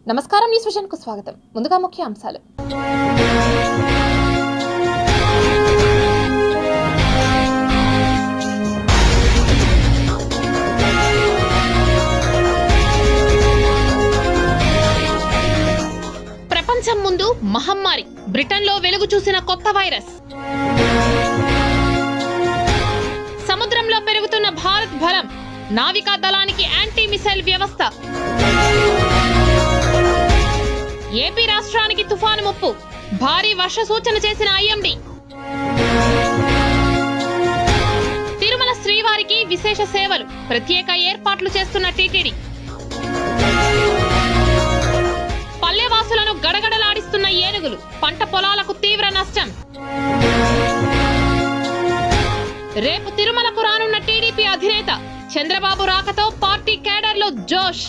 నమస్కారం, news vision కు స్వాగతం. ముందుగా ముఖ్య అంశాలు. ప్రపంచం ముందు మహమ్మారి, బ్రిటన్లో వెలుగు చూసిన కొత్త వైరస్. సముద్రంలో పెరుగుతున్న భారత్ బలం, నావికా దళానికి యాంటీ మిసైల్ వ్యవస్థ. ఏపీ రాష్ట్రానికి తుఫాను ముప్పు, భారీ వర్ష సూచన చేసిన ఐఎండీ. తిరుమల శ్రీవారికి విశేష సేవలు, ప్రత్యేక ఏర్పాట్లు చేస్తున్న టీటీడీ. పల్లెవాసులను గడగడలాడిస్తున్న ఏనుగులు, పంట పొలాలకు తీవ్ర నష్టం. రేపు తిరుమలకు రానున్న టీడీపీ అధినేత చంద్రబాబు రాకతో పార్టీ కేడర్లో జోష్.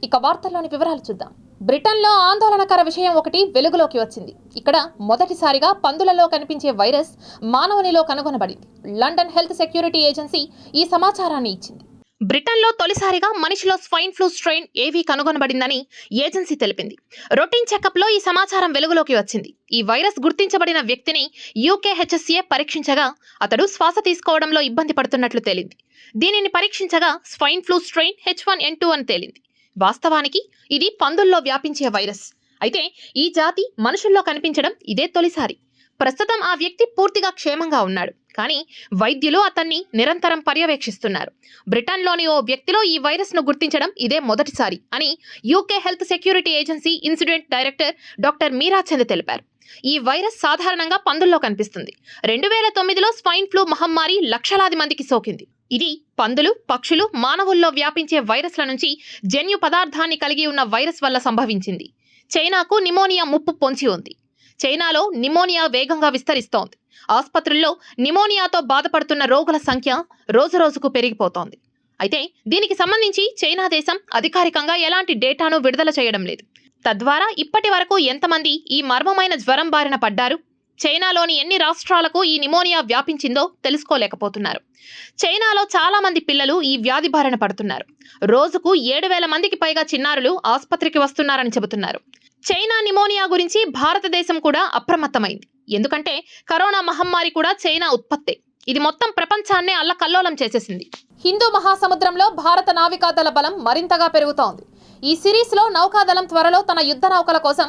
ఇక వార్తల్లోని వివరాలు చూద్దాం. బ్రిటన్లో ఆందోళనకర విషయం ఒకటి వెలుగులోకి వచ్చింది. ఇక్కడ మొదటిసారిగా పందులలో కనిపించే వైరస్ మానవునిలో కనుగొనబడింది. లండన్ హెల్త్ సెక్యూరిటీ ఏజెన్సీ ఈ సమాచారాన్ని ఇచ్చింది. బ్రిటన్లో తొలిసారిగా మనిషిలో స్వైన్ ఫ్లూ స్ట్రెయిన్ ఏవీ కనుగొనబడిందని ఏజెన్సీ తెలిపింది. రొటీన్ చెకప్లో ఈ సమాచారం వెలుగులోకి వచ్చింది. ఈ వైరస్ గుర్తించబడిన వ్యక్తిని యూకేహెచ్ఎస్ఏ పరీక్షించగా అతడు శ్వాస తీసుకోవడంలో ఇబ్బంది పడుతున్నట్లు తేలింది. దీనిని పరీక్షించగా స్వైన్ ఫ్లూ స్ట్రెయిన్ H1N2 అని తేలింది. వాస్తవానికి ఇది పందుల్లో వ్యాపించే వైరస్. అయితే ఈ జాతి మనుషుల్లో కనిపించడం ఇదే తొలిసారి. ప్రస్తుతం ఆ వ్యక్తి పూర్తిగా క్షేమంగా ఉన్నాడు, కానీ వైద్యులు అతన్ని నిరంతరం పర్యవేక్షిస్తున్నారు. బ్రిటన్లోని ఓ వ్యక్తిలో ఈ వైరస్ ను గుర్తించడం ఇదే మొదటిసారి అని UK health security agency incident director doctor Meera Chand తెలిపారు. ఈ వైరస్ సాధారణంగా పందుల్లో కనిపిస్తుంది. 2009లో స్వైన్ ఫ్లూ మహమ్మారి లక్షలాది మందికి సోకింది. ఇది పందులు, పక్షులు, మానవుల్లో వ్యాపించే వైరస్ల నుంచి జన్యు పదార్థాన్ని కలిగి ఉన్న వైరస్ వల్ల సంభవించింది. చైనాకు నిమోనియా ముప్పు పొంచి ఉంది. చైనాలో నిమోనియా వేగంగా విస్తరిస్తోంది. ఆసుపత్రుల్లో నిమోనియాతో బాధపడుతున్న రోగుల సంఖ్య రోజురోజుకు పెరిగిపోతోంది. అయితే దీనికి సంబంధించి చైనా దేశం అధికారికంగా ఎలాంటి డేటాను విడుదల చేయడం లేదు. తద్వారా ఇప్పటి వరకు ఎంతమంది ఈ మర్మమైన జ్వరం బారిన పడ్డారు, చైనాలోని ఎన్ని రాష్ట్రాలకు ఈ నిమోనియా వ్యాపించిందో తెలుసుకోలేకపోతున్నారు. చైనాలో చాలా మంది పిల్లలు ఈ వ్యాధి బారిన పడుతున్నారు. రోజుకు 7,000 మందికి పైగా చిన్నారులు ఆసుపత్రికి వస్తున్నారని చెబుతున్నారు. చైనా నిమోనియా గురించి భారతదేశం కూడా అప్రమత్తమైంది. ఎందుకంటే కరోనా మహమ్మారి కూడా చైనా ఉత్పత్తే. ఇది మొత్తం ప్రపంచాన్నే అల్లకల్లోలం చేసేసింది. హిందూ మహాసముద్రంలో భారత నావికాదళ బలం మరింతగా పెరుగుతోంది. ఈ సిరీస్లో నౌకాదళం త్వరలో తన యుద్ధ నౌకల కోసం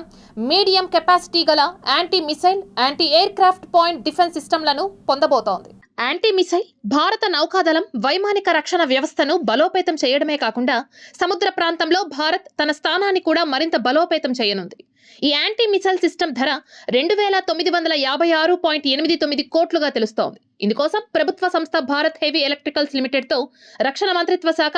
మీడియం కెపాసిటీ గల anti missile, anti aircraft point defence సిస్టమ్లను పొందబోతోంది. యాంటీ మిసైల్ భారత నౌకాదళం వైమానిక రక్షణ వ్యవస్థను బలోపేతం చేయడమే కాకుండా సముద్ర ప్రాంతంలో భారత్ తన స్థానాన్ని కూడా మరింత బలోపేతం చేయనుంది. ఈ యాంటీ మిసైల్ సిస్టమ్ ధర 2,956.89 కోట్లుగా తెలుస్తోంది. ఇందుకోసం ప్రభుత్వ సంస్థ భారత్ హెవీ ఎలక్ట్రికల్స్ లిమిటెడ్తో రక్షణ మంత్రిత్వ శాఖ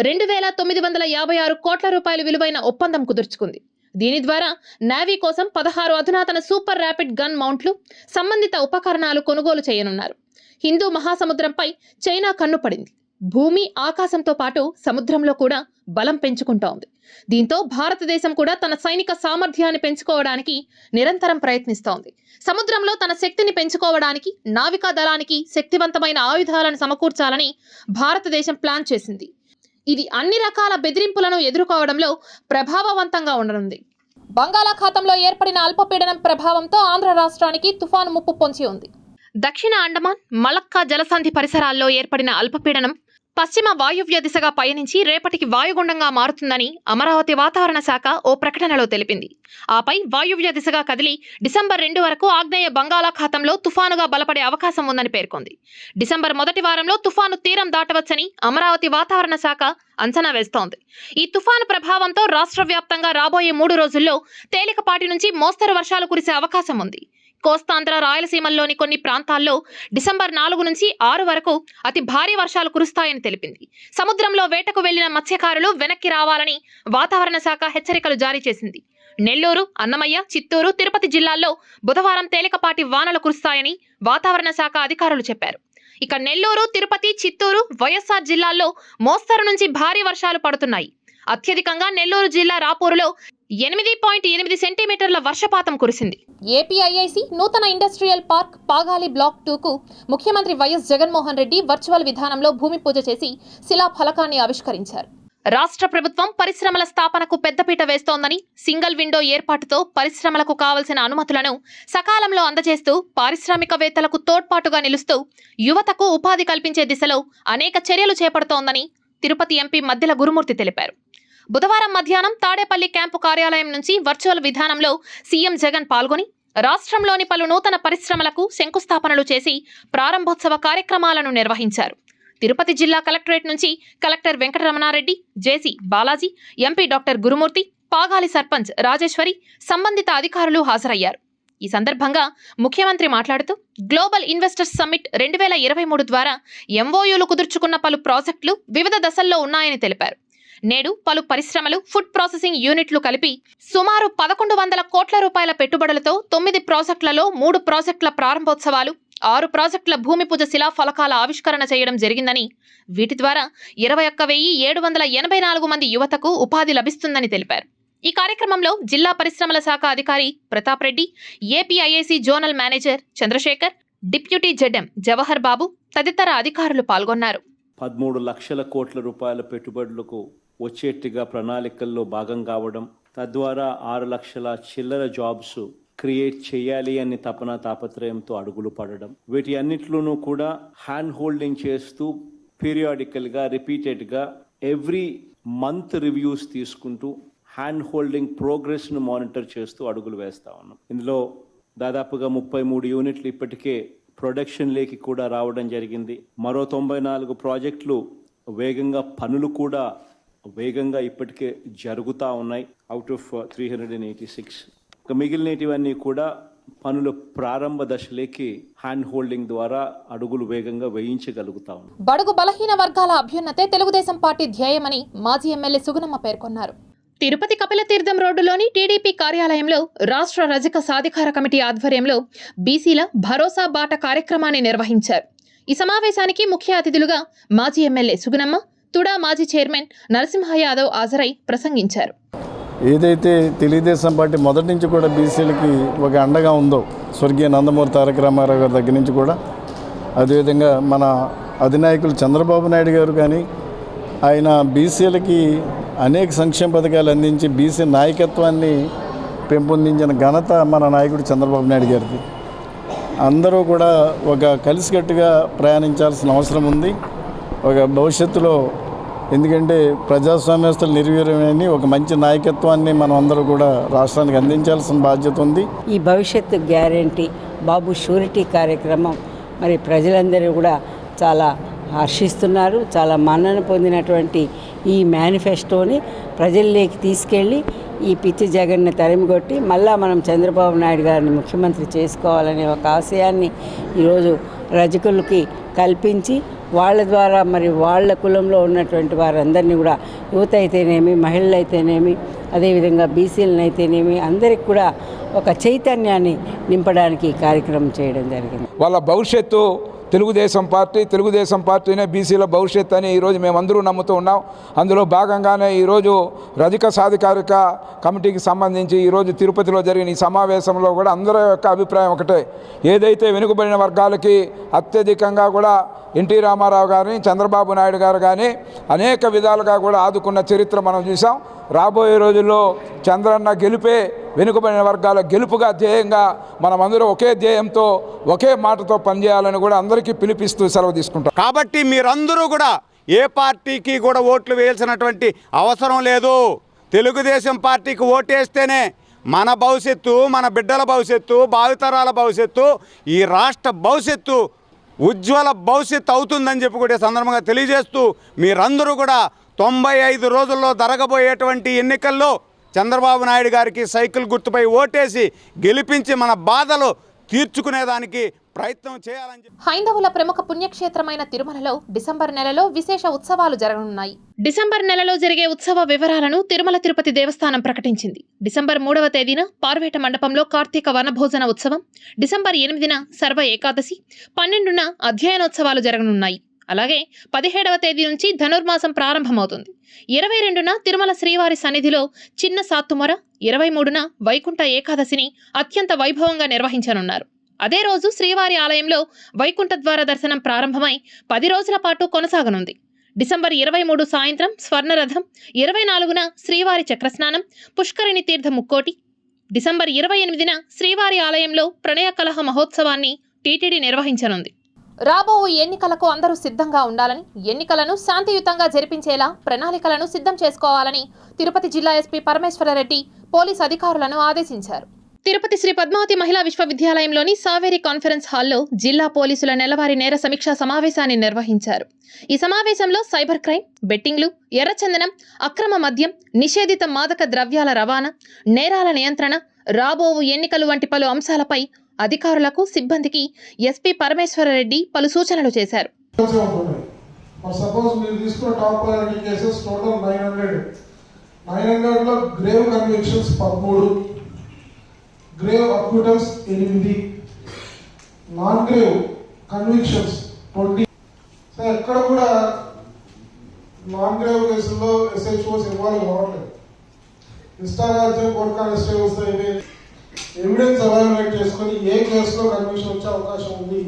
2,956 కోట్ల రూపాయలు విలువైన ఒప్పందం కుదుర్చుకుంది. దీని ద్వారా నేవీ కోసం 16 అధునాతన సూపర్ ర్యాపిడ్ గన్ మౌంట్లు, సంబంధిత ఉపకరణాలు కొనుగోలు చేయనున్నారు. హిందూ మహాసముద్రంపై చైనా కన్ను పడింది. భూమి, ఆకాశంతో పాటు సముద్రంలో కూడా బలం పెంచుకుంటోంది. దీంతో భారతదేశం కూడా తన సైనిక సామర్థ్యాన్ని పెంచుకోవడానికి నిరంతరం ప్రయత్నిస్తోంది. సముద్రంలో తన శక్తిని పెంచుకోవడానికి నావికా దళానికి శక్తివంతమైన ఆయుధాలను సమకూర్చాలని భారతదేశం ప్లాన్ చేసింది. ఇది అన్ని రకాల బెదిరింపులను ఎదుర్కోవడంలో ప్రభావవంతంగా ఉండనుంది. బంగాళాఖాతంలో ఏర్పడిన అల్పపీడనం ప్రభావంతో ఆంధ్ర రాష్ట్రానికి తుఫాను ముప్పు పొంచి ఉంది. దక్షిణ అండమాన్, మలక్కా జలసంధి పరిసరాల్లో ఏర్పడిన అల్పపీడనం పశ్చిమ వాయువ్య దిశగా పయనించి రేపటికి వాయుగుండంగా మారుతుందని అమరావతి వాతావరణ శాఖ ఓ ప్రకటనలో తెలిపింది. ఆపై వాయువ్య దిశగా కదిలి డిసెంబర్ 2 వరకు ఆగ్నేయ బంగాళాఖాతంలో తుఫానుగా బలపడే అవకాశం ఉందని పేర్కొంది. డిసెంబర్ మొదటి వారంలో తుఫాను తీరం దాటవచ్చని అమరావతి వాతావరణ శాఖ అంచనా వేస్తోంది. ఈ తుఫాను ప్రభావంతో రాష్ట్ర వ్యాప్తంగా రాబోయే 3 రోజుల్లో తేలికపాటి నుంచి మోస్తరు వర్షాలు కురిసే అవకాశం ఉంది. కోస్తాంధ్ర, రాయలసీమల్లోని కొన్ని ప్రాంతాల్లో డిసెంబర్ 4 నుంచి 6 వరకు అతి భారీ వర్షాలు కురుస్తాయని తెలిపింది. సముద్రంలో వేటకు వెళ్లిన మత్స్యకారులు వెనక్కి రావాలని వాతావరణ శాఖ హెచ్చరికలు జారీ చేసింది. నెల్లూరు, అన్నమయ్య, చిత్తూరు, తిరుపతి జిల్లాల్లో బుధవారం తేలికపాటి వానలు కురుస్తాయని వాతావరణ శాఖ అధికారులు చెప్పారు. ఇక నెల్లూరు, తిరుపతి, చిత్తూరు, వైఎస్ఆర్ జిల్లాల్లో మోస్తరు నుంచి భారీ వర్షాలు పడుతున్నాయి. అత్యధికంగా నెల్లూరు జిల్లా రాపూరులో 8.8 సెంటీమీటర్ల వర్షపాతం కురిసింది. ఏపీఐఐసి నూతన ఇండస్ట్రియల్ పార్క్ పాగాలి బ్లాక్ 2కు ముఖ్యమంత్రి వైఎస్ జగన్మోహన్ రెడ్డి వర్చువల్ విధానంలో భూమి పూజ చేసి శిలాఫలకాన్ని ఆవిష్కరించారు. రాష్ట్ర ప్రభుత్వం పరిశ్రమల స్థాపనకు పెద్దపీట వేస్తోందని, సింగిల్ విండో ఏర్పాటుతో పరిశ్రమలకు కావలసిన అనుమతులను సకాలంలో అందజేస్తూ పారిశ్రామికవేత్తలకు తోడ్పాటుగా నిలుస్తూ యువతకు ఉపాధి కల్పించే దిశలో అనేక చర్యలు చేపడుతోందని తిరుపతి ఎంపీ మద్దెల గురుమూర్తి తెలిపారు. బుధవారం మధ్యాహ్నం తాడేపల్లి క్యాంపు కార్యాలయం నుంచి వర్చువల్ విధానంలో సీఎం జగన్ పాల్గొని రాష్ట్రంలోని పలు నూతన పరిశ్రమలకు శంకుస్థాపనలు చేసి ప్రారంభోత్సవ కార్యక్రమాలను నిర్వహించారు. తిరుపతి జిల్లా కలెక్టరేట్ నుంచి కలెక్టర్ వెంకటరమణారెడ్డి, జేసీ బాలాజీ, ఎంపీ డాక్టర్ గురుమూర్తి, పాగాలి సర్పంచ్ రాజేశ్వరి, సంబంధిత అధికారులు హాజరయ్యారు. ఈ సందర్భంగా ముఖ్యమంత్రి మాట్లాడుతూ గ్లోబల్ ఇన్వెస్టర్స్ సమ్మిట్ 2023 ద్వారా ఎంఓయూలు కుదుర్చుకున్న పలు ప్రాజెక్టులు వివిధ దశల్లో ఉన్నాయని తెలిపారు. నేడు పలు పరిశ్రమలు, ఫుడ్ ప్రాసెసింగ్ యూనిట్లు కలిపి సుమారు 1100 కోట్ల రూపాయల పెట్టుబడులతో 9 ప్రాజెక్టులలో 3 ప్రాజెక్టుల ప్రారంభోత్సవాలు, 6 ప్రాజెక్టుల భూమి పూజ శిలా ఫలకాల ఆవిష్కరణ చేయడం జరిగిందని, వీటి ద్వారా 21,784 మంది యువతకు ఉపాధి లభిస్తుందని తెలిపారు. ఈ కార్యక్రమంలో జిల్లా పరిశ్రమల శాఖ అధికారి Pratap Reddy, APIIC zonal manager Chandrasekhar, deputy ZM Jawahar Babu తదితర అధికారులు పాల్గొన్నారు. 13 లక్షల కోట్ల రూపాయల పెట్టుబడులకు వచ్చేట్టుగా ప్రణాళికల్లో భాగం కావడం, తద్వారా 6 లక్షల చిల్లర జాబ్స్ క్రియేట్ చేయాలి అని తాపత్రయంతో అడుగులు పడడం, వీటి అన్నిట్లోనూ కూడా హ్యాండ్ హోల్డింగ్ చేస్తూ పీరియాడికల్గా రిపీటెడ్గా ఎవ్రీ మంత్ రివ్యూస్ తీసుకుంటూ హ్యాండ్ హోల్డింగ్ ప్రోగ్రెస్ను మానిటర్ చేస్తూ అడుగులు వేస్తా ఉన్నాం. ఇందులో దాదాపుగా 33 యూనిట్లు ఇప్పటికే ప్రొడక్షన్ లేకి కూడా రావడం జరిగింది. మరో 94 ప్రాజెక్టులు పనులు కూడా వేగంగా ఇప్పటికే జరుగుతూ ఉన్నాయి. అవుట్ ఆఫ్ 386 మిగిలినటివన్నీ కూడా పనుల ప్రారంభ దశలోకి హ్యాండ్ హోల్డింగ్ ద్వారా అడుగులు వేగంగా వేయించగలుగుతా ఉన్నాం. బడుగు బలహీన వర్గాల అభ్యున్నతే తెలుగుదేశం పార్టీ ధ్యేయమని మాజీ ఎమ్మెల్యే సుగుణమ్మ పేర్కొన్నారు. తిరుపతి కపిలతీర్థం రోడ్డులోని టీడీపీ కార్యాలయంలో రాష్ట్ర రజక సాధికార కమిటీ ఆధ్వర్యంలో బీసీల భరోసా బాట కార్యక్రమాన్ని నిర్వహించారు. ఈ సమావేశానికి ముఖ్య అతిథులుగా మాజీ ఎమ్మెల్యే సుగుణమ్మ, తుడా మాజీ చైర్మన్ నరసింహ యాదవ్ హాజరై ప్రసంగించారు. ఏదైతే తెలుగుదేశం పార్టీ మొదటి నుంచి కూడా బీసీలకి ఒక అండగా ఉందో, స్వర్గీయ నందమూరి తారక రామారావు గారి దగ్గర నుంచి కూడా, అదేవిధంగా మన అధినాయకులు చంద్రబాబు నాయుడు గారు కానీ ఆయన బీసీలకి అనేక సంక్షేమ పథకాలు అందించి బీసీ నాయకత్వాన్ని పెంపొందించిన ఘనత మన నాయకుడు చంద్రబాబు నాయుడు గారిది. అందరూ కూడా ఒక కలిసికట్టుగా ప్రయాణించాల్సిన అవసరం ఉంది ఒక భవిష్యత్తులో. ఎందుకంటే ప్రజాస్వామ్యస్తులు నిర్వీర్యమని ఒక మంచి నాయకత్వాన్ని మనం అందరూ కూడా రాష్ట్రానికి అందించాల్సిన బాధ్యత ఉంది. ఈ భవిష్యత్తు గ్యారంటీ బాబు షూరిటీ కార్యక్రమం మరి ప్రజలందరూ కూడా చాలా హర్షిస్తున్నారు. చాలా మన్నన పొందినటువంటి ఈ మేనిఫెస్టోని ప్రజల్లోకి తీసుకెళ్ళి ఈ పిచ్చి జగన్ని తరిమికొట్టి మళ్ళా మనం చంద్రబాబు నాయుడు గారిని ముఖ్యమంత్రి చేసుకోవాలనే ఒక ఆశయాన్ని ఈరోజు రజకులకి కల్పించి వాళ్ళ ద్వారా మరి వాళ్ళ కులంలో ఉన్నటువంటి వారందరినీ కూడా యువత అయితేనేమి, మహిళలు అయితేనేమి, అదేవిధంగా బీసీలను అయితేనేమి అందరికి కూడా ఒక చైతన్యాన్ని నింపడానికి ఈ కార్యక్రమం చేయడం జరిగింది. వాళ్ళ భవిష్యత్తు తెలుగుదేశం పార్టీనే బీసీల భవిష్యత్తు అని ఈరోజు మేమందరూ నమ్ముతూ ఉన్నాం. అందులో భాగంగానే ఈరోజు రజక సాధికారిక కమిటీకి సంబంధించి ఈరోజు తిరుపతిలో జరిగిన ఈ సమావేశంలో కూడా అందరి యొక్క అభిప్రాయం ఒకటే. ఏదైతే వెనుకబడిన వర్గాలకి అత్యధికంగా కూడా ఎన్టీ రామారావు గారిని, చంద్రబాబు నాయుడు గారు కానీ అనేక విధాలుగా కూడా ఆదుకున్న చరిత్ర మనం చూసాం. రాబోయే రోజుల్లో చంద్రన్న గెలుపే వెనుకబడిన వర్గాల గెలుపుగా ధ్యేయంగా మనమందరూ ఒకే ధ్యేయంతో ఒకే మాటతో పనిచేయాలని కూడా అందరికీ పిలిపిస్తూ సెలవు తీసుకుంటాం. కాబట్టి మీరందరూ కూడా ఏ పార్టీకి కూడా ఓట్లు వేయాల్సినటువంటి అవసరం లేదు. తెలుగుదేశం పార్టీకి ఓటేస్తేనే మన భవిష్యత్తు, మన బిడ్డల భవిష్యత్తు, భావితరాల భవిష్యత్తు, ఈ రాష్ట్ర భవిష్యత్తు ఉజ్వల భవిష్యత్తు అవుతుందని చెప్పి కూడా సందర్భంగా తెలియజేస్తూ మీరందరూ కూడా 95 రోజుల్లో జరగబోయేటువంటి ఎన్నికల్లో చంద్రబాబు నాయుడు గారికి సైకిల్ గుర్తుపై ఓటేసి గెలిపించి మన బాధలు తీర్చుకునేదానికి ప్రయత్నం చేయాలని. హైందవుల ప్రముఖ పుణ్యక్షేత్రమైన తిరుమలలో డిసెంబర్ నెలలో విశేష ఉత్సవాలు జరగనున్నాయి. డిసెంబర్ నెలలో జరిగే ఉత్సవ వివరాలను తిరుమల తిరుపతి దేవస్థానం ప్రకటించింది. డిసెంబర్ 3వ తేదీన పార్వేట మండపంలో కార్తీక వనభోజన ఉత్సవం, డిసెంబర్ 8న సర్వ ఏకాదశి, 12న అధ్యయనోత్సవాలు జరగనున్నాయి. అలాగే 17వ తేదీ నుంచి ధనుర్మాసం ప్రారంభమవుతుంది. 22న తిరుమల శ్రీవారి సన్నిధిలో చిన్న సాత్తుమొర, 23న వైకుంఠ ఏకాదశిని అత్యంత వైభవంగా నిర్వహించనున్నారు. అదే రోజు శ్రీవారి ఆలయంలో వైకుంఠ ద్వార దర్శనం ప్రారంభమై 10 రోజుల పాటు కొనసాగనుంది. డిసెంబర్ 23 సాయంత్రం స్వర్ణరథం, 24న శ్రీవారి చక్రస్నానం, పుష్కరిణి తీర్థ ముక్కోటి, డిసెంబర్ 28న శ్రీవారి ఆలయంలో ప్రణయ కలహ మహోత్సవాన్ని టీటీడీ నిర్వహించనుంది. రాబో ఎన్నికలకు అందరూ సిద్ధంగా ఉండాలని, ఎన్నికలను శాంతియుతంగా జరిపించేలా ప్రణాళికలను సిద్ధం చేసుకోవాలని తిరుపతి జిల్లా ఎస్పీ పరమేశ్వరరెడ్డి పోలీస్ అధికారులను ఆదేశించారు. తిరుపతి శ్రీ పద్మావతి మహిళా విశ్వవిద్యాలయంలోని సావేరి కాన్ఫరెన్స్ హాల్లో జిల్లా పోలీసుల నెలవారీ నేర సమీక్షా సమావేశాన్ని నిర్వహించారు. ఈ సమావేశంలో సైబర్ క్రైమ్, బెట్టింగ్లు, ఎర్రచందనం, అక్రమ మద్యం, నిషేధిత మాదక ద్రవ్యాల రవాణా, నేరాల నియంత్రణ, రాబోవు ఎన్నికలు వంటి పలు అంశాలపై అధికారులకు, సిబ్బందికి ఎస్పీ పరమేశ్వరరెడ్డి పలు సూచనలు చేశారు. Grave అక్యూటల్స్ 8, non grave convictions 20. So ఎక్కడ కూడా నాన్ గ్రేవ్ కేసుల్లో ఎస్హెచ్ఓస్ ఇన్వాల్వ్ అవ్వట్లేదు. ఇష్టారాజ్యం కోర్టు కానిస్టేబుల్స్ ఎవిడెన్స్ ఎవాల్యుయేట్ చేసుకొని ఏ కేసులో కన్విక్షన్ వచ్చే అవకాశం ఉంది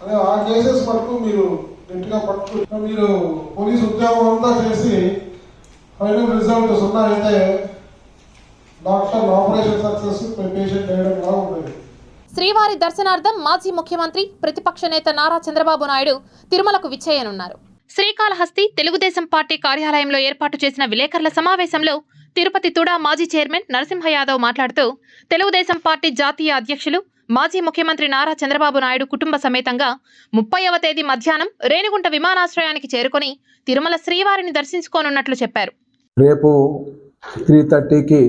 అనే ఆ కేసెస్ వరకు మీరు గట్టిగా పట్టుకుని మీరు పోలీస్ ఉద్యోగం అంతా చేసి ఫైనల్ రిజల్ట్ 0 అయితే డాక్టర్ ఆపరేషన్ సక్సెస్ పేషెంట్ వేయడం కూడా ఉంటుంది. శ్రీవారి దర్శనార్థం మాజీ ముఖ్యమంత్రి, ప్రతిపక్ష నేత నారా చంద్రబాబు నాయుడు తిరుమలకు విచ్చేయనున్నారు. శ్రీకాళహస్తి తెలుగుదేశం పార్టీ కార్యాలయంలో ఏర్పాటు చేసిన విలేకరుల సమావేశంలో తిరుపతి తుడా మాజీ చైర్మన్ నరసింహ యాదవ్ మాట్లాడుతూ, తెలుగుదేశం పార్టీ జాతీయ అధ్యక్షులు, మాజీ ముఖ్యమంత్రి నారా చంద్రబాబు నాయుడు కుటుంబ సమేతంగా 30వ తేదీ మధ్యాహ్నం రేణిగుంట విమానాశ్రయానికి చేరుకొని తిరుమల శ్రీవారిని దర్శించుకోనున్నట్లు చెప్పారు. రేపు 3:30కి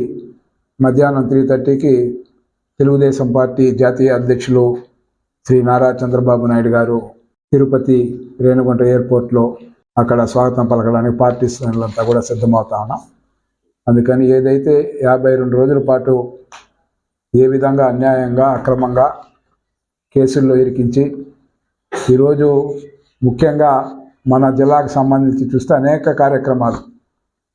మధ్యాహ్నం 3:30కి తెలుగుదేశం పార్టీ జాతీయ అధ్యక్షులు శ్రీ నారా చంద్రబాబు నాయుడు గారు తిరుపతి రేణిగుంట ఎయిర్పోర్ట్లో అక్కడ స్వాగతం పలకడానికి పార్టీ శ్రేణులంతా కూడా సిద్ధమవుతా ఉన్నాం. అందుకని ఏదైతే 52 రోజుల పాటు ఏ విధంగా అన్యాయంగా, అక్రమంగా కేసుల్లో ఇరికించి ఈరోజు ముఖ్యంగా మన జిల్లాకు సంబంధించి చూస్తే అనేక కార్యక్రమాలు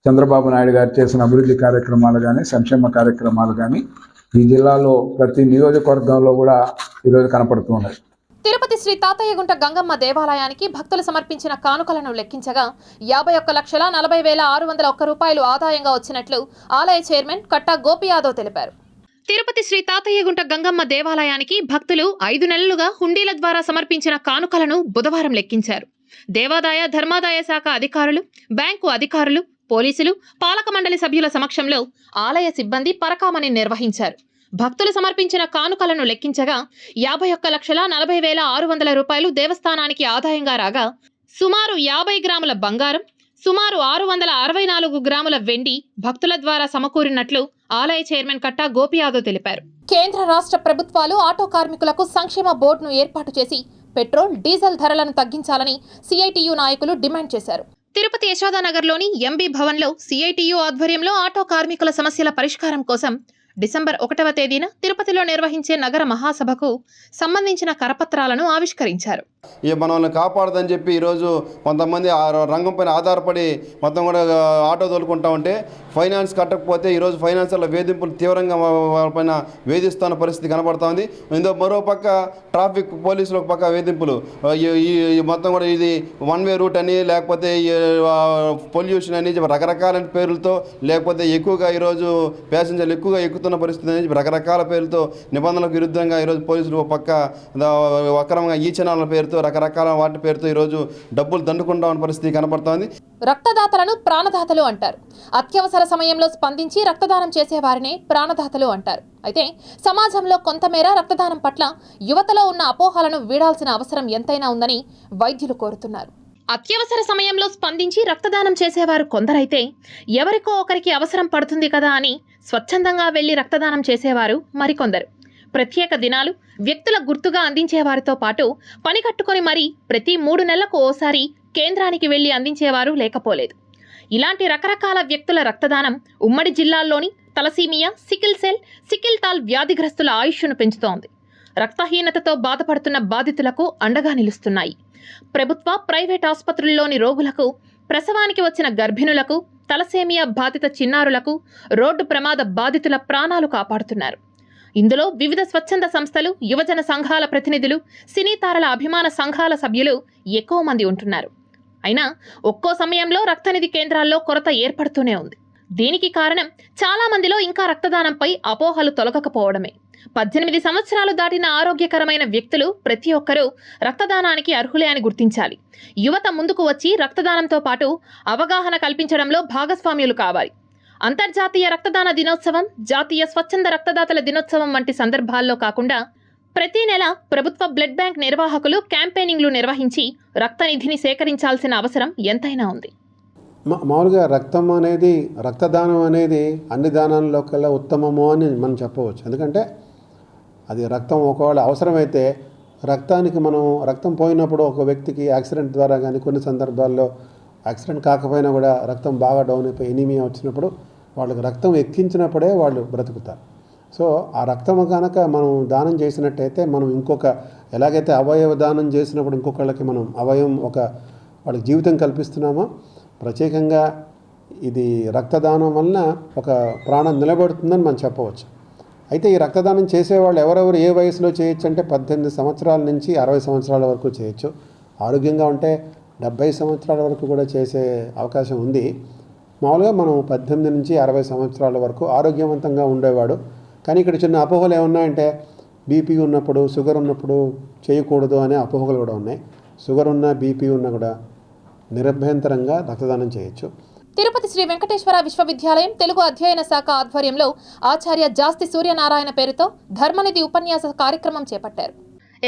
చంద్రబాబు నాయుడు గారు చేసిన అభివృద్ధి కార్యక్రమాలు కానీ, సంక్షేమ కార్యక్రమాలు కానీ ఈ జిల్లాలో ప్రతి నియోజకవర్గంలో కూడా ఈరోజు కనపడుతూ ఉన్నాయి. తిరుపతి శ్రీ తాతయ్యగుంట గంగమ్మ దేవాలయానికి భక్తులు సమర్పించిన కానుకలను లెక్కించగా 51,40,601 రూపాయలు ఆదాయంగా వచ్చినట్లు ఆలయ చైర్మన్ కట్టా గోపి యాదవ్ తెలిపారు. తిరుపతి శ్రీ తాతయ్యగుంట గంగమ్మ దేవాలయానికి భక్తులు 5 నెలలుగా హుండీల ద్వారా సమర్పించిన కానుకలను బుధవారం లెక్కించారు. దేవాదాయ ధర్మాదాయ శాఖ అధికారులు, బ్యాంకు అధికారులు, పోలీసులు, పాలక మండలి సభ్యుల సమక్షంలో ఆలయ సిబ్బంది పరకామణి నిర్వహించారు. భక్తులు సమర్పించిన కానుకలను లెక్కించగా 51,40,600 రూపాయలు దేవస్థానానికి ఆదాయంగా రాగా, సుమారు 50 గ్రాముల బంగారం, సుమారు 664 గ్రాముల వెండి భక్తుల ద్వారా సమకూరినట్లు ఆలయ చైర్మన్ కట్టా గోపి యాదవ్ తెలిపారు. కేంద్ర రాష్ట్ర ప్రభుత్వాలు ఆటో కార్మికులకు సంక్షేమ బోర్డును ఏర్పాటు చేసి పెట్రోల్, డీజిల్ ధరలను తగ్గించాలని సిఐటియు నాయకులు డిమాండ్ చేశారు. తిరుపతి యశోదానగర్లోని ఎంబీ భవన్లో సిఐటియు ఆధ్వర్యంలో ఆటో కార్మికుల సమస్యల పరిష్కారం కోసం డిసెంబర్ 1వ తేదీన తిరుపతిలో నిర్వహించే నగర మహాసభకు సంబంధించిన కరపత్రాలను ఆవిష్కరించారు. మనల్ని కాపాడదని చెప్పి ఈరోజు కొంతమంది ఆ రంగం పైన ఆధారపడి మొత్తం కూడా ఆటో తోలుకుంటా ఉంటే ఫైనాన్స్ కట్టకపోతే ఈరోజు ఫైనాన్షియల్ వేధింపులు తీవ్రంగా వాళ్ళపైన వేధిస్తున్న పరిస్థితి కనబడుతోంది. ఇందులో మరోపక్క ట్రాఫిక్ పోలీసులు ఒక పక్క వేధింపులు, ఈ మొత్తం కూడా ఇది 1 వే రూట్ అని, లేకపోతే పొల్యూషన్ అని రకరకాల పేర్లతో, లేకపోతే ఎక్కువగా ఈరోజు ప్యాసింజర్లు ఎక్కువగా ఎక్కుతున్న పరిస్థితి అని రకరకాల పేర్లతో నిబంధనలకు విరుద్ధంగా ఈరోజు పోలీసులు ఒక పక్క అక్రమంగా ఈ ఛానళ్ళ పేరుతో రకరకాల వాటి పేరుతో ఈరోజు డబ్బులు దండుకుంటా ఉన్న పరిస్థితి కనబడుతోంది. రక్తదాతలను ప్రాణదాతలు అంటారు. అత్యవసర సమయంలో స్పందించి రక్తదానం చేసేవారినే ప్రాణదాతలు అంటారు. అయితే సమాజంలో కొంతమేర రక్తదానం పట్ల యువతలో ఉన్న అపోహలను వీడాల్సిన అవసరం ఎంతైనా ఉందని వైద్యులు కోరుతున్నారు. అత్యవసర సమయంలో స్పందించి రక్తదానం చేసేవారు కొందరైతే, ఎవరికో ఒకరికి అవసరం పడుతుంది కదా అని స్వచ్ఛందంగా వెళ్లి రక్తదానం చేసేవారు మరికొందరు. ప్రత్యేక దినాలు, వ్యక్తుల గుర్తుగా అందించేవారితో పాటు పని కట్టుకొని మరీ ప్రతి 3 నెలలకు ఓసారి కేంద్రానికి వెళ్లి అందించేవారు లేకపోలేదు. ఇలాంటి రకరకాల వ్యక్తుల రక్తదానం ఉమ్మడి జిల్లాల్లోని తలసీమియా, సికిల్ సెల్, సికిల్ తాల్ వ్యాధిగ్రస్తుల ఆయుష్ను పెంచుతోంది. రక్తహీనతతో బాధపడుతున్న బాధితులకు అండగా నిలుస్తున్నాయి. ప్రభుత్వ, ప్రైవేట్ ఆసుపత్రుల్లోని రోగులకు, ప్రసవానికి వచ్చిన గర్భిణులకు, తలసేమియా బాధిత చిన్నారులకు, రోడ్డు ప్రమాద బాధితుల ప్రాణాలు కాపాడుతున్నారు. ఇందులో వివిధ స్వచ్ఛంద సంస్థలు, యువజన సంఘాల ప్రతినిధులు, సినీ తారల అభిమాన సంఘాల సభ్యులు ఎక్కువ మంది ఉంటున్నారు. అయినా ఒక్కో సమయంలో రక్తనిధి కేంద్రాల్లో కొరత ఏర్పడుతూనే ఉంది. దీనికి కారణం చాలా మందిలో ఇంకా రక్తదానంపై అపోహలు తొలగకపోవడమే. 18 సంవత్సరాలు దాటిన ఆరోగ్యకరమైన వ్యక్తులు ప్రతి ఒక్కరూ రక్తదానానికి అర్హులే అని గుర్తించాలి. యువత ముందుకు వచ్చి రక్తదానంతో పాటు అవగాహన కల్పించడంలో భాగస్వామ్యులు కావాలి. అంతర్జాతీయ రక్తదాన దినోత్సవం, జాతీయ స్వచ్ఛంద రక్తదాతల దినోత్సవం వంటి సందర్భాల్లో కాకుండా ప్రతి నెల ప్రభుత్వ బ్లడ్ బ్యాంక్ నిర్వాహకులు క్యాంపెయినింగ్లు నిర్వహించి రక్తనిధిని సేకరించాల్సిన అవసరం ఎంతైనా ఉంది. మామూలుగా రక్తదానం అనేది అన్ని దానాల్లో కల్లా ఉత్తమము అని మనం చెప్పవచ్చు. ఎందుకంటే అది రక్తం ఒకవేళ అవసరమైతే రక్తం పోయినప్పుడు ఒక వ్యక్తికి యాక్సిడెంట్ ద్వారా కానీ కొన్ని సందర్భాల్లో యాక్సిడెంట్ కాకపోయినా కూడా రక్తం బాగా డౌన్ అయిపోయి ఎనీమియా వచ్చినప్పుడు వాళ్ళకి రక్తం ఎక్కించినప్పుడే వాళ్ళు బ్రతుకుతారు. సో ఆ రక్తం కనుక మనం దానం చేసినట్టయితే మనం ఎలాగైతే అవయవ దానం చేసినప్పుడు ఇంకొకళ్ళకి మనం వాళ్ళకి జీవితం కల్పిస్తున్నామో ప్రత్యేకంగా ఇది రక్తదానం వలన ఒక ప్రాణం నిలబడుతుందని మనం చెప్పవచ్చు. అయితే ఈ రక్తదానం చేసేవాళ్ళు ఎవరెవరు ఏ వయసులో చేయొచ్చు అంటే 18 సంవత్సరాల నుంచి 60 సంవత్సరాల వరకు చేయొచ్చు. ఆరోగ్యంగా ఉంటే 70 సంవత్సరాల వరకు కూడా చేసే అవకాశం ఉంది. మామూలుగా మనం 18 నుంచి 60 సంవత్సరాల వరకు ఆరోగ్యవంతంగా ఉండేవాడు. కానీ ఇక్కడ చిన్న అపోహలు ఏమున్నాయంటే బీపీ ఉన్నప్పుడు, షుగర్ ఉన్నప్పుడు చేయకూడదు అనే అపోహలు కూడా ఉన్నాయి. షుగర్ ఉన్న, బీపీ ఉన్నా కూడా నిరభ్యంతరంగా రక్తదానం చేయొచ్చు. తిరుపతి శ్రీ వెంకటేశ్వర విశ్వవిద్యాలయం తెలుగు అధ్యయన శాఖ ఆధ్వర్యంలో ఆచార్య జాస్తి సూర్యనారాయణ పేరుతో ధర్మనిధి ఉపన్యాస కార్యక్రమం చేపట్టారు.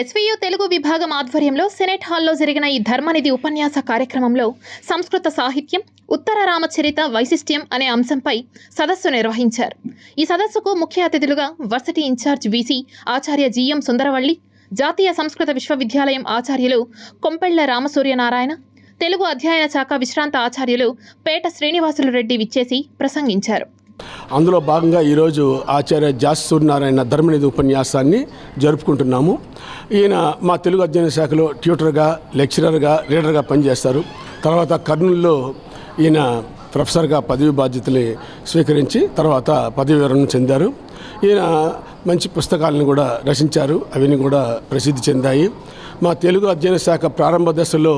ఎస్వీయు తెలుగు విభాగం ఆధ్వర్యంలో సెనేట్ హాల్లో జరిగిన ఈ ధర్మనిధి ఉపన్యాస కార్యక్రమంలో సంస్కృత సాహిత్యం, ఉత్తర రామచరిత వైశిష్ట్యం అనే అంశంపై సదస్సు నిర్వహించారు. ఈ సదస్సుకు ముఖ్య అతిథులుగా వర్సిటీ ఇన్ఛార్జ్ వీసీ ఆచార్య జిఎం సుందరవల్లి, జాతీయ సంస్కృత విశ్వవిద్యాలయం ఆచార్యులు కొంపెళ్ల రామసూర్యనారాయణ, తెలుగు అధ్యయన శాఖ విశ్రాంత ఆచార్యులు పేట శ్రీనివాసులు రెడ్డి విచ్చేసి ప్రసంగించారు. అందులో భాగంగా ఈరోజు ఆచార్య జాస్తి సూర్యనారాయణ ధర్మనిధి ఉపన్యాసాన్ని జరుపుకుంటున్నాము. ఈయన మా తెలుగు అధ్యయన శాఖలో ట్యూటర్గా, లెక్చరర్గా, రీడర్గా పనిచేస్తారు. తర్వాత కర్నూలులో ఈయన ప్రొఫెసర్గా పదవి బాధ్యతలు స్వీకరించి తర్వాత పదవి విరమణ చెందారు. ఈయన మంచి పుస్తకాలను కూడా రచించారు. అవన్నీ కూడా ప్రసిద్ధి చెందాయి. మా తెలుగు అధ్యయన శాఖ ప్రారంభ దశలో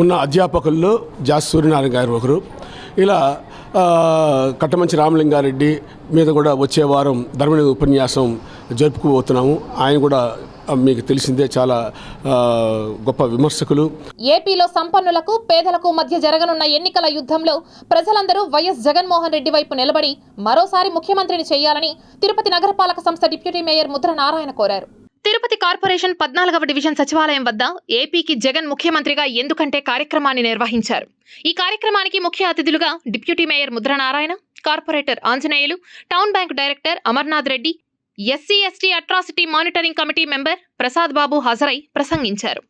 ఉన్న అధ్యాపకుల్లో జాస్తి సూర్యనారాయణ గారు ఒకరు. ఇలా కట్టమంచి రామలింగారెడ్డి మీద కూడా వచ్చే వారం ధర్మనిధి ఉపన్యాసం జరుపుకోబోతున్నాము. ఆయన కూడా మీకు తెలిసిందే చాలా గొప్ప విమర్శకులు. ఏపీలో సంపన్నులకు, పేదలకు మధ్య జరగనున్న ఎన్నికల యుద్ధంలో ప్రజలందరూ వైఎస్ జగన్మోహన్ రెడ్డి వైపు నిలబడి మరోసారి ముఖ్యమంత్రిని చేయాలని తిరుపతి నగరపాలక సంస్థ డిప్యూటీ మేయర్ ముద్ర నారాయణ కోరారు. తిరుపతి కార్పొరేషన్ 14వ డివిజన్ సచివాలయం వద్ద ఏపీకి జగన్ ముఖ్యమంత్రిగా ఎందుకంటే కార్యక్రమాన్ని నిర్వహించారు. ఈ కార్యక్రమానికి ముఖ్య అతిథులుగా deputy mayor Mudra Narayana, corporator Anjaneyulu, town bank director Amarnath Reddy, SC ST atrocity monitoring committee member Prasad Babu హాజరై ప్రసంగించారు.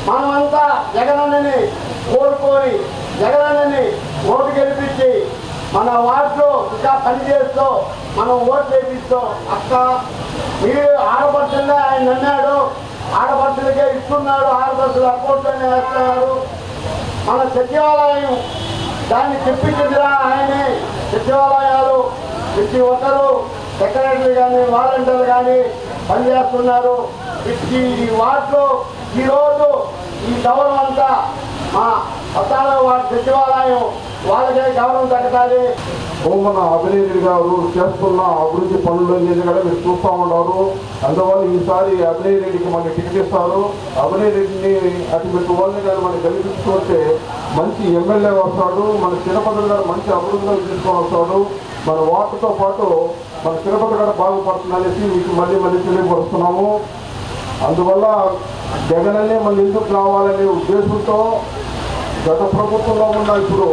మనమంతా జగనన్నని కోరుకొని జగనన్నని ఓటు గెలిపించి మన వార్డులో ఇంకా పనిచేస్తూ మనం ఓట్లు వేపిస్తూ అక్క మీరు ఆడపడుతుందే ఆయన అన్నాడు, ఆడపడుతులకే ఇస్తున్నాడు, ఆడపడుతుల అకౌంట్లోనే వేస్తున్నారు. మన సచివాలయం దాన్ని చెప్పించిందిరా ఆయనే. సచివాలయాలు ప్రతి ఒక్కరు సెక్రటరీ కానీ వాలంటీర్లు కానీ పనిచేస్తున్నారు. ప్రతి వార్డులో ఈరోజు ఈ గౌరవం అంతా మా 14వ వార్డు సచివాలయం వాళ్ళకే గౌరవం దక్కడాలి. మన అభినేత్రి గారు చేస్తున్న అభివృద్ధి పనులు కూడా మీరు చూస్తూ ఉన్నారు. అందువల్ల ఈసారి అభినేత్రికి మనకి టికెట్ ఇస్తారు. అభినేత్రిని అటు వాళ్ళని కానీ మనకి గెలిపించుకుంటే మంచి ఎమ్మెల్యే వస్తాడు. మన తిరుపతి గారు మంచి అభివృద్ధిలో తీసుకొని వస్తాడు. మన వార్డుతో పాటు మన తిరుపతి గారు బాగుపడుతుందనేసి మీకు మళ్ళీ తెలియపరుస్తున్నాము. అందువల్ల జగనన్నే మళ్ళీ ఎందుకు రావాలనే ఉద్దేశంతో గత ప్రభుత్వంలో ఉన్న ఇప్పుడు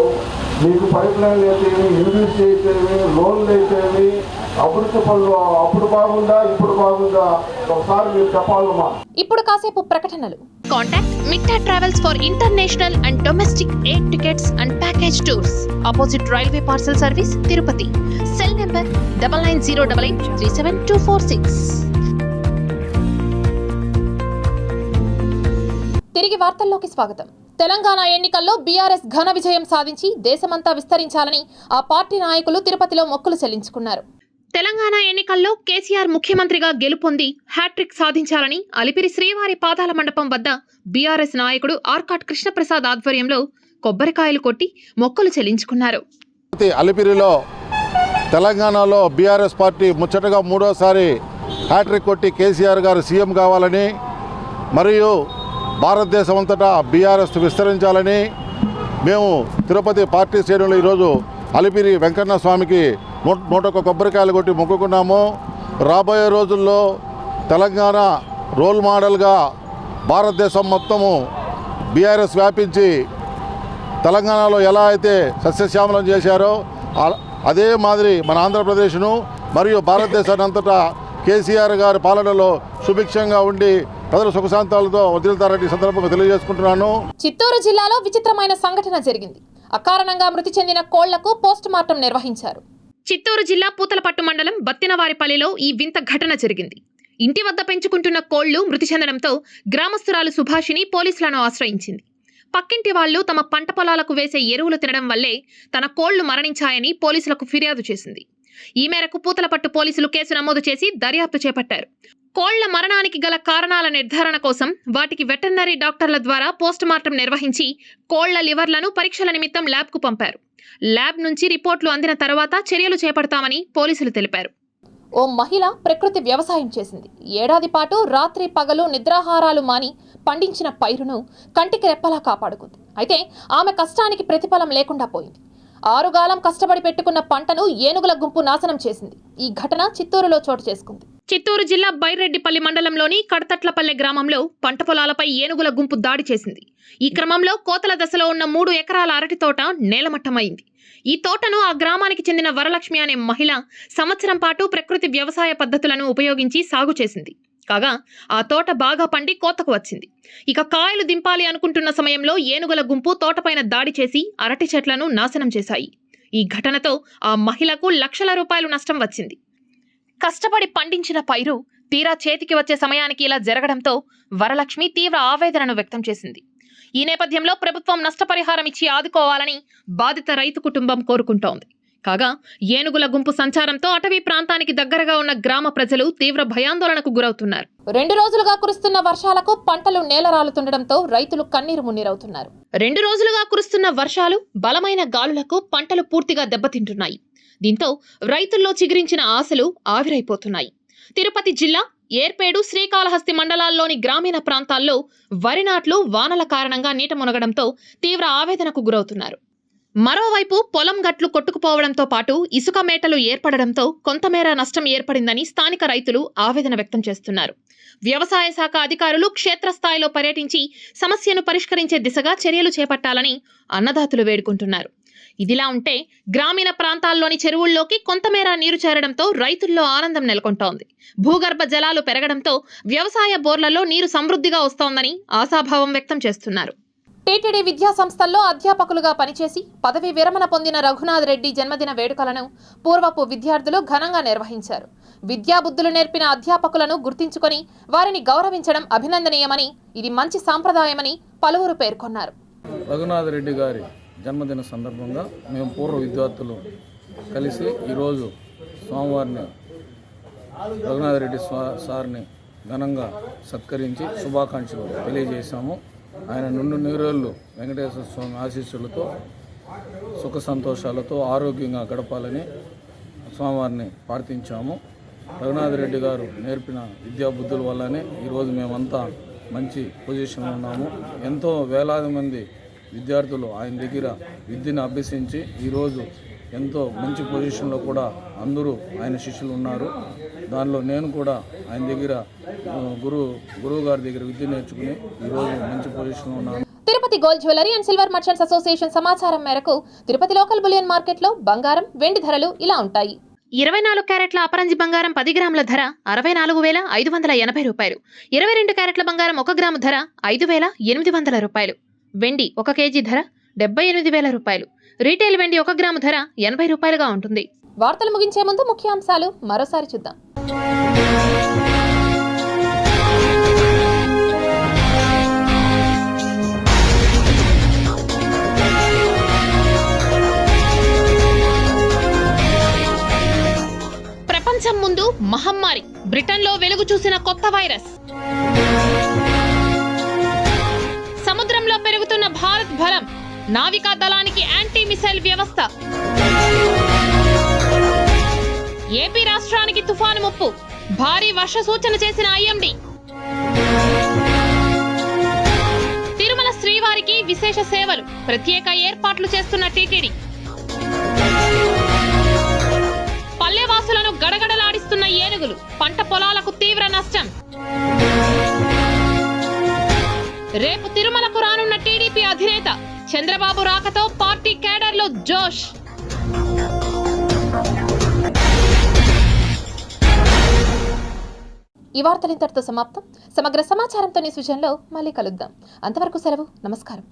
మీకు పైప్ లైన్లు అయితేవి, యూనిట్స్ అయితేవి, లోన్లు అయితేవి, అభివృద్ధి పనులు అప్పుడు బాగుందా ఇప్పుడు బాగుందా ఒకసారి మీరు చెప్పాలమ్మా. ఇప్పుడు కాసేపు ప్రకటనలు. కాంటాక్ట్ మిక్టా travels for international and domestic air tickets and package tours. Opposite railway parcel service, Tirupati. Cell number 9908837246. తిరిగి వార్తల్లోకి స్వాగతం. తెలంగాణ ఎన్నికల్లో బీఆర్ఎస్ ఘన విజయం సాధించి దేశమంతా విస్తరించాలని ఆ పార్టీ నాయకులు తిరుపతిలో మొక్కులు చెల్లించుకున్నారు. తెలంగాణ ఎన్నికల్లో కేసీఆర్ ముఖ్యమంత్రిగా గెలుపొంది హ్యాట్రిక్ సాధించాలని అలిపిరి శ్రీవారి పాదాల మండపం వద్ద బీఆర్ఎస్ నాయకుడు ఆర్కాట్ కృష్ణప్రసాద్ ఆధ్వర్యంలో కొబ్బరికాయలు కొట్టి మొక్కులు చెల్లించుకున్నారు. అలిపిరిలో తెలంగాణలో బీఆర్ఎస్ పార్టీ ముచ్చటగా మూడోసారి హ్యాట్రిక్ కొట్టి కేసీఆర్ గారు సీఎం కావాలని, మరియు భారతదేశం అంతటా బీఆర్ఎస్ విస్తరించాలని మేము తిరుపతి పార్టీ శ్రేణులు ఈరోజు అలిపిరి వెంకన్న స్వామికి 101 కొబ్బరికాయలు కొట్టి మొక్కుకున్నాము. రాబోయే రోజుల్లో తెలంగాణ రోల్ మోడల్గా భారతదేశం మొత్తము బీఆర్ఎస్ వ్యాపించి తెలంగాణలో ఎలా అయితే సస్యశ్యామలం చేశారో అదే మాదిరి మన ఆంధ్రప్రదేశ్ను మరియు భారతదేశాన్ని అంతటా కేసీఆర్ గారి పాలనలో సుభిక్షంగా ఉండి ప్రజలు సుఖశాంతాలతో వదిలితారని సందర్భంగా తెలియజేసుకుంటున్నాను. చిత్తూరు జిల్లాలో విచిత్రమైన సంఘటన జరిగింది. అకారణంగా మృతి చెందిన కోళ్లకు పోస్ట్ మార్టం నిర్వహించారు. చిత్తూరు జిల్లా పూతలపట్టు మండలం బత్తినవారిపల్లిలో ఈ వింత ఘటన జరిగింది. ఇంటి వద్ద పెంచుకుంటున్న కోళ్లు మృతి చెందడంతో గ్రామస్తురాలు సుభాషిని పోలీసులను ఆశ్రయించింది. పక్కింటి వాళ్లు తమ పంట పొలాలకు వేసే ఎరువులు తినడం వల్లే తన కోళ్లు మరణించాయని పోలీసులకు ఫిర్యాదు చేసింది. ఈ మేరకు పూతలపట్టు పోలీసులు కేసు నమోదు చేసి దర్యాప్తు చేపట్టారు. కోళ్ల మరణానికి గల కారణాల నిర్ధారణ కోసం వాటికి వెటర్నరీ డాక్టర్ల ద్వారా పోస్ట్ మార్టం నిర్వహించి కోళ్ల లివర్లను పరీక్షల నిమిత్తం ల్యాబ్కు పంపారు. ల్యాబ్ నుంచి రిపోర్టులు అందిన తర్వాత చర్యలు చేపడతామని పోలీసులు తెలిపారు. ఓ మహిళ ప్రకృతి వ్యవసాయం చేసింది. ఏడాది పాటు రాత్రి పగలు నిద్రాహారాలు మాని పండించిన పైరును కంటికి రెప్పలా కాపాడుకుంది. అయితే ఆమె కష్టానికి ప్రతిఫలం లేకుండా పోయింది. ఆరుగాలం కష్టపడి పెట్టుకున్న పంటను ఏనుగుల గుంపు నాశనం చేసింది. ఈ ఘటన చిత్తూరులో చోటు చేసుకుంది. చిత్తూరు జిల్లా బైరెడ్డిపల్లి మండలంలోని కడతట్లపల్లె గ్రామంలో పంట పొలాలపై ఏనుగుల గుంపు దాడి చేసింది. ఈ క్రమంలో కోతల దశలో ఉన్న 3 ఎకరాల అరటి తోట నేలమట్టమైంది. ఈ తోటను ఆ గ్రామానికి చెందిన వరలక్ష్మి అనే మహిళ సంవత్సరం పాటు ప్రకృతి వ్యవసాయ పద్ధతులను ఉపయోగించి సాగు చేసింది. కాగా ఆ తోట బాగా పండి కోతకు వచ్చింది. ఇక కాయలు దింపాలి అనుకుంటున్న సమయంలో ఏనుగుల గుంపు తోటపైన దాడి చేసి అరటి చెట్లను నాశనం చేశాయి. ఈ ఘటనతో ఆ మహిళకు లక్షల రూపాయలు నష్టం వచ్చింది. కష్టపడి పండించిన పైరు తీరా చేతికి వచ్చే సమయానికి ఇలా జరగడంతో వరలక్ష్మి తీవ్ర ఆవేదనను వ్యక్తం చేసింది. ఈ నేపథ్యంలో ప్రభుత్వం నష్టపరిహారం ఇచ్చి ఆదుకోవాలని బాధిత రైతు కుటుంబం కోరుకుంటోంది. కాగా ఏనుగుల గుంపు సంచారంతో అటవీ ప్రాంతానికి దగ్గరగా ఉన్న గ్రామ ప్రజలు తీవ్ర భయాందోళనకు గురవుతున్నారు. 2 రోజులుగా కురుస్తున్న వర్షాలకు పంటలు నేలరాలుతుండటంతో రైతులు కన్నీరు మున్నీరవుతున్నారు. 2 రోజులుగా కురుస్తున్న వర్షాలు, బలమైన గాలులకు పంటలు పూర్తిగా దెబ్బతింటున్నాయి. దీంతో రైతుల్లో చిగురించిన ఆశలు ఆవిరైపోతున్నాయి. తిరుపతి జిల్లా ఏర్పేడు, శ్రీకాళహస్తి మండలాల్లోని గ్రామీణ ప్రాంతాల్లో వరి నాట్లు వానల కారణంగా నీట మునగడంతో తీవ్ర ఆవేదనకు గురవుతున్నారు. మరోవైపు పొలం గట్లు కొట్టుకుపోవడంతో పాటు ఇసుక మేటలు ఏర్పడడంతో కొంతమేర నష్టం ఏర్పడిందని స్థానిక రైతులు ఆవేదన వ్యక్తం చేస్తున్నారు. వ్యవసాయ శాఖ అధికారులు క్షేత్రస్థాయిలో పర్యటించి సమస్యను పరిష్కరించే దిశగా చర్యలు చేపట్టాలని అన్నదాతలు వేడుకుంటున్నారు. ఇదిలా ఉంటే గ్రామీణ ప్రాంతాల్లోని చెరువుల్లోకి కొంతమేర నీరు చేరడంతో రైతుల్లో ఆనందం నెలకొంటోంది. భూగర్భ జలాలు పెరగడంతో వ్యవసాయ బోర్లలో నీరు సమృద్ధిగా వస్తోందని ఆశాభావం వ్యక్తం చేస్తున్నారు. టీటీడీ విద్యా సంస్థల్లో అధ్యాపకులుగా పనిచేసి పదవీ విరమణ పొందిన రఘునాథ్ రెడ్డి జన్మదిన వేడుకలను పూర్వపు విద్యార్థులు ఘనంగా నిర్వహించారు. విద్యాబుద్ధులు నేర్పిన అధ్యాపకులను గుర్తించుకొని వారిని గౌరవించడం అభినందనీయమని, ఇది మంచి సాంప్రదాయమని పలువురు పేర్కొన్నారు. రఘునాథ్ రెడ్డి గారి జన్మదిన సందర్భంగా మేము పూర్వ విద్యార్థులు కలిసి ఈరోజు స్వామివారిని రఘునాథ్ రెడ్డి సార్ని ఘనంగా సత్కరించి శుభాకాంక్షలు తెలియజేశాము. ఆయన నుండి నీరేళ్ళు వెంకటేశ్వర స్వామి ఆశీస్సులతో సుఖ సంతోషాలతో ఆరోగ్యంగా గడపాలని స్వామివారిని ప్రార్థించాము. రఘునాథ్ రెడ్డి గారు నేర్పిన విద్యాబుద్ధుల వల్లనే ఈరోజు మేమంతా మంచి పొజిషన్లో ఉన్నాము. ఎంతో వేలాది మంది విద్యార్థులు ఆయన దగ్గర విద్యను అభ్యసించి ఈరోజు ఎంతో మంచి పొజిషన్లో కూడా అందరూ ఆయన శిష్యులు ఉన్నారు. దానిలో నేను కూడా ఆయన దగ్గర గురువు గారి దగ్గర విద్య నేర్చుకుని ఈరోజు మంచి పొజిషన్లో ఉన్నాను. Tirupati gold jewellery and silver merchants association సమాచారం మేరకు తిరుపతి లోకల్ బులియన్ మార్కెట్లో బంగారం, వెండి ధరలు ఇలా ఉంటాయి. 24 క్యారెట్ల అపరంజి బంగారం 10 గ్రాముల ధర 64,580 రూపాయలు. 22 క్యారెట్ల బంగారం 1 గ్రాము ధర 5,800 రూపాయలు. వెండి 1 కేజీ ధర 78,000 రూపాయలు. రీటైల్ వెండి 1 గ్రాము ధర 80 రూపాయలుగా ఉంటుంది. వార్తలు ముగించే ముందు ముఖ్యాంశాలు మరోసారి చూద్దాం. ప్రపంచం ముందు మహమ్మారి, బ్రిటన్లో వెలుగు చూసిన కొత్త వైరస్. సముద్రంలో పెరుగుతున్న భారత్ బలం, నావికా దళానికి యాంటీ మిసైల్ వ్యవస్థ. ఏపీ రాష్ట్రానికి తుఫాను ముప్పు, భారీ వర్ష సూచన చేసిన ఐఎండీ. తిరుమల శ్రీవారికి విశేష సేవలు, ప్రత్యేక ఏర్పాట్లు చేస్తున్న టీటీడీ. పల్లెవాసులను గడగడలాడిస్తున్న ఏనుగులు, పంట పొలాలకు తీవ్ర నష్టం. రేపు తిరుమలకు రానున్న టీడీపీ అధినేత చంద్రబాబు రాకతో పార్టీ కేడర్లో జోష్. ఈ వార్తలు ఇంతటితో సమాప్తం. సమగ్ర సమాచారంతో న్యూస్ విజన్లో మళ్ళీ కలుద్దాం. అంతవరకు సెలవు. నమస్కారం.